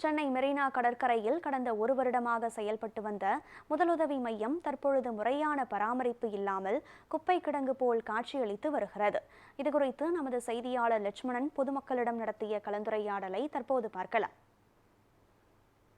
சென்னை மெரினா கடற்கரையில் கடந்த ஒரு வருடமாக செயல்பட்டு வந்த முதலுதவி மையம் தற்பொழுது முறையான பராமரிப்பு இல்லாமல் குப்பை கிடங்கு போல் காட்சியளித்து வருகிறது. இதுகுறித்து நமது செய்தியாளர் லட்சுமணன் பொதுமக்களிடம் நடத்திய கலந்துரையாடலை தற்போது பார்க்கலாம்.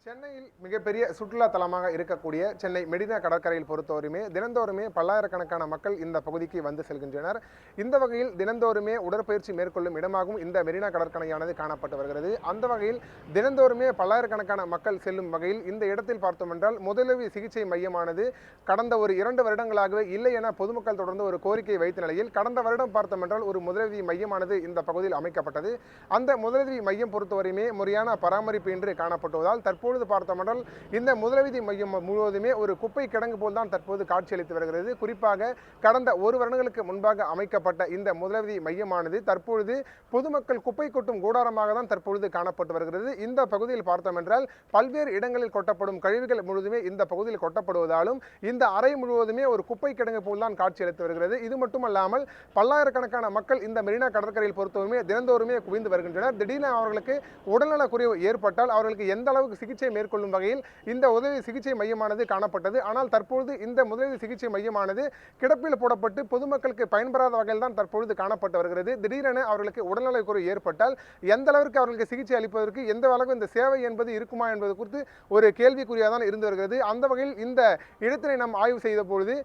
சென்னையில் மிகப்பெரிய சுற்றுலா தலமாக இருக்கக்கூடிய சென்னை மெரினா கடற்கரையில் பொறுத்தவரையுமே தினந்தோறுமே பல்லாயிரக்கணக்கான மக்கள் இந்த பகுதிக்கு வந்து செல்கின்றனர். இந்த வகையில் தினந்தோறுமே உடற்பயிற்சி மேற்கொள்ளும் இடமாகவும் இந்த மெரினா கடற்கரையானது காணப்பட்டு வருகிறது. அந்த வகையில் தினந்தோறுமே பல்லாயிரக்கணக்கான மக்கள் செல்லும் வகையில் இந்த இடத்தில் பார்த்தோம் என்றால் முதலுதவி சிகிச்சை மையமானது கடந்த ஒரு 2 வருடங்களாகவே இல்லை என பொதுமக்கள் தொடர்ந்து ஒரு கோரிக்கை வைத்த நிலையில் கடந்த வருடம் பார்த்தோம் என்றால் ஒரு முதலுதவி மையமானது இந்த பகுதியில் அமைக்கப்பட்டது. அந்த முதலுதவி மையம் பொறுத்தவரையுமே முறையான பராமரிப்பு இன்றி காணப்படுவதால் தற்போது பார்த்தோமென்றால் இந்த முதலுதவி மையம் முழுவதுமே ஒரு குப்பை கிடங்கு போல் தான் தற்போது காட்சியளித்து வருகிறது. குறிப்பாக கடந்த 1 வருடங்களுக்கு முன்பாக அமைக்கப்பட்ட இந்த முதலுதவி மையமானது தற்பொழுது பொதுமக்கள் குப்பை கொட்டும் கூடாரமாக தான் தற்பொழுது காணப்பட்டு வருகிறது. இந்த பகுதியில் பார்த்தோம் என்றால் பல்வேறு இடங்களில் கொட்டப்படும் கழிவுகள் முழுவதுமே இந்த பகுதியில் கொட்டப்படுவதாலும் இந்த அறை முழுவதுமே ஒரு குப்பை கிடங்கு போல் தான் காட்சியளித்து வருகிறது. இது மட்டுமல்லாமல் பல்லாயிரக்கணக்கான மக்கள் இந்த மெரினா கடற்கரையில் பொறுத்தவரையுமே தினந்தோறுமே குவிந்து வருகின்றனர். திடீரென அவர்களுக்கு உடல்நலக் குறைவு ஏற்பட்டால் அவர்களுக்கு எந்த அளவுக்கு சிகிச்சை மேற்கொள்ளும் வகையில் இந்த உதவி சிகிச்சை மையமானது காணப்பட்டது. ஆனால் தற்பொழுது இந்த முதலுதவி சிகிச்சை மையமானது கிடப்பில் போடப்பட்டு பொதுமக்களுக்கு பயன்பெறாத வகையில் தான் தற்பொழுது காணப்பட்டு வருகிறது. திடீரென அவர்களுக்கு உடல்நலக் குறைவு ஏற்பட்டால் எந்த அளவிற்கு அவர்களுக்கு சிகிச்சை அளிப்பதற்கு எந்த அளவுக்கு இந்த சேவை என்பது இருக்குமா என்பது குறித்து ஒரு கேள்விக்குறியாக தான் இருந்து வருகிறது. அந்த வகையில் இந்த இடத்தினை நாம் ஆய்வு செய்த பொழுது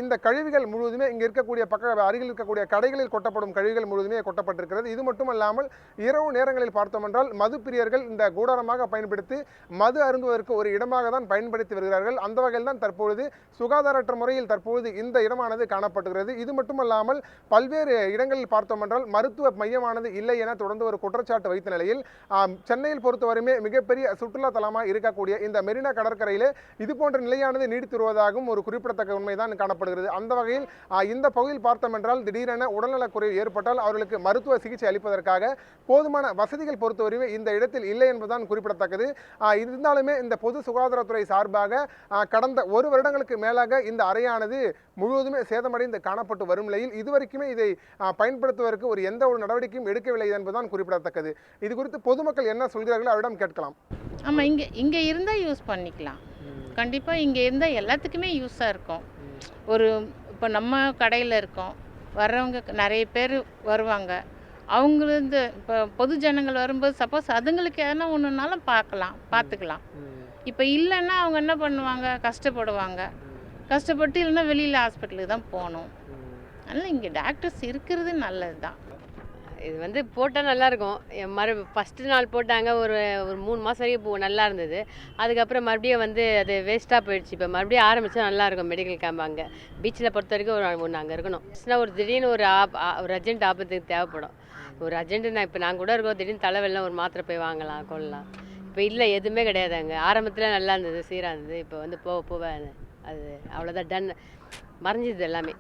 இந்த கழிவுகள் முழுவதுமே இங்கு இருக்கக்கூடிய அருகில் இருக்கக்கூடிய கடைகளில் கொட்டப்படும் கழிவுகள் முழுவதுமே கொட்டப்பட்டிருக்கிறது. இது மட்டுமல்லாமல் இரவு நேரங்களில் பார்த்தோம் என்றால் மது பிரியர்கள் இந்த கூடாரமாக பயன்படுத்தி மது அருந்துவதற்கு ஒரு இடமாக தான் பயன்படுத்தி வருகிறார்கள். அந்த வகையில் தான் தற்பொழுது சுகாதாரற்ற முறையில் தற்பொழுது இந்த இடமானது காணப்படுகிறது. இது மட்டுமல்லாமல் பல்வேறு இடங்களில் பார்த்தோம் என்றால் மருத்துவ மையமானது இல்லை என தொடர்ந்து ஒரு குற்றச்சாட்டு வைத்த நிலையில் சென்னையில் பொறுத்தவரையுமே மிகப்பெரிய சுற்றுலா தலமாக இருக்கக்கூடிய இந்த மெரினா கடற்கரையில் இது போன்ற நிலையானது நீடித்து வருவதாகவும் ஒரு குறிப்பிடத்தக்க உண்மைதான் காணப்படுகிறது. அந்த வகையில் இந்த பகுதியில் பார்த்தோம் என்றால் திடீரென உடல்நலக் குறைவு ஏற்பட்டால் அவர்களுக்கு மருத்துவ சிகிச்சை அளிப்பதற்காக போதுமான வசதிகள் பொறுத்தவரையுமே இந்த இடத்தில் இல்லை என்பதுதான் குறிப்பிடத்தக்கது. இருந்தாலுமே இந்த பொது சுகாதாரத்துறை சார்பாக கடந்த 1 வருடங்களுக்கு மேலாக இந்த அறையானது முழுவதுமே சேதமடைந்து காணப்பட்டு வரும் நிலையில் இதுவரைக்குமே இதை பயன்படுத்துவதற்கு எந்த ஒரு நடவடிக்கையும் எடுக்கவில்லை என்பதுதான் குறிப்பிடத்தக்கது. இது குறித்து பொதுமக்கள் என்ன சொல்கிறார்கள் அவரிடம் கேட்கலாம். ஆமாம், இங்கே இருந்தால் யூஸ் பண்ணிக்கலாம். கண்டிப்பாக இங்கே இருந்தால் எல்லாத்துக்குமே யூஸாக இருக்கும். இப்போ நம்ம கடையில் இருக்கோம், வர்றவங்க நிறைய பேர் வருவாங்க. அவங்களுக்கு இப்போ பொது ஜனங்கள் வரும்போது சப்போஸ் அதுங்களுக்கு எதனா ஒன்றுனாலும் பார்த்துக்கலாம். இப்போ இல்லைன்னா அவங்க என்ன பண்ணுவாங்க, கஷ்டப்பட்டு இல்லைன்னா வெளியில் ஹாஸ்பிட்டலுக்கு தான் போகணும். அதனால் இங்கே டாக்டர்ஸ் இருக்கிறது நல்லது தான். இது போட்டால் நல்லாயிருக்கும். ஃபஸ்ட்டு நாள் போட்டாங்க, ஒரு 3 மாதம் வரைக்கும் நல்லா இருந்தது. அதுக்கப்புறம் மறுபடியும் அது வேஸ்ட்டாக போயிடுச்சு. இப்போ மறுபடியும் ஆரம்பித்தா நல்லாயிருக்கும். மெடிக்கல் கேம்ப் அங்கே பீச்சில் பொறுத்த வரைக்கும் ஒன்று அங்கே இருக்கணும். ஒரு திடீர்னு ஒரு அர்ஜென்ட் ஆபத்துக்கு தேவைப்படும். ஒரு அர்ஜென்ட்டு இப்போ நாங்கள் கூட இருக்கோம், திடீர்னு தலைவெல்லாம் ஒரு மாத்திரை போய் வாங்கலாம் கொள்ளலாம். இப்போ இல்லை, எதுவுமே கிடையாது. அங்கே ஆரம்பத்தில் நல்லா இருந்தது, சீராக இருந்தது. இப்போ போக அது அவ்வளோதான், டன் மறைஞ்சிது எல்லாமே.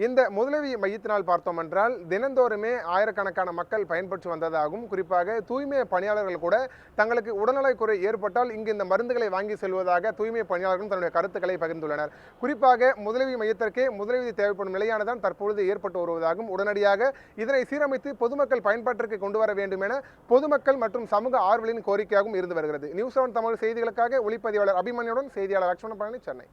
இந்த முதலுதவி மையத்தினால் பார்த்தோம் என்றால் தினந்தோறுமே ஆயிரக்கணக்கான மக்கள் பயன்பெற்று வந்ததாகவும் குறிப்பாக தூய்மை பணியாளர்கள் கூட தங்களுக்கு உடல்நலக் குறை ஏற்பட்டால் இங்கு இந்த மருந்துகளை வாங்கி செல்வதாக தூய்மை பணியாளர்களும் தன்னுடைய கருத்துக்களை பகிர்ந்துள்ளனர். குறிப்பாக முதலுதவி மையத்திற்கே முதலுதவி தேவைப்படும் நிலையானதான் தற்பொழுது ஏற்பட்டு வருவதாகவும் உடனடியாக இதனை சீரமைத்து பொதுமக்கள் பயன்பாட்டிற்கு கொண்டு வர வேண்டும் என பொதுமக்கள் மற்றும் சமூக ஆர்வலர்களின் கோரிக்கையாகவும் இருந்து வருகிறது. நியூஸ் 7 தமிழ் செய்திகளுக்காக ஒளிப்பதிவாளர் அபிமன்யுடன் செய்தியாளர் லட்சுமணன், சென்னை.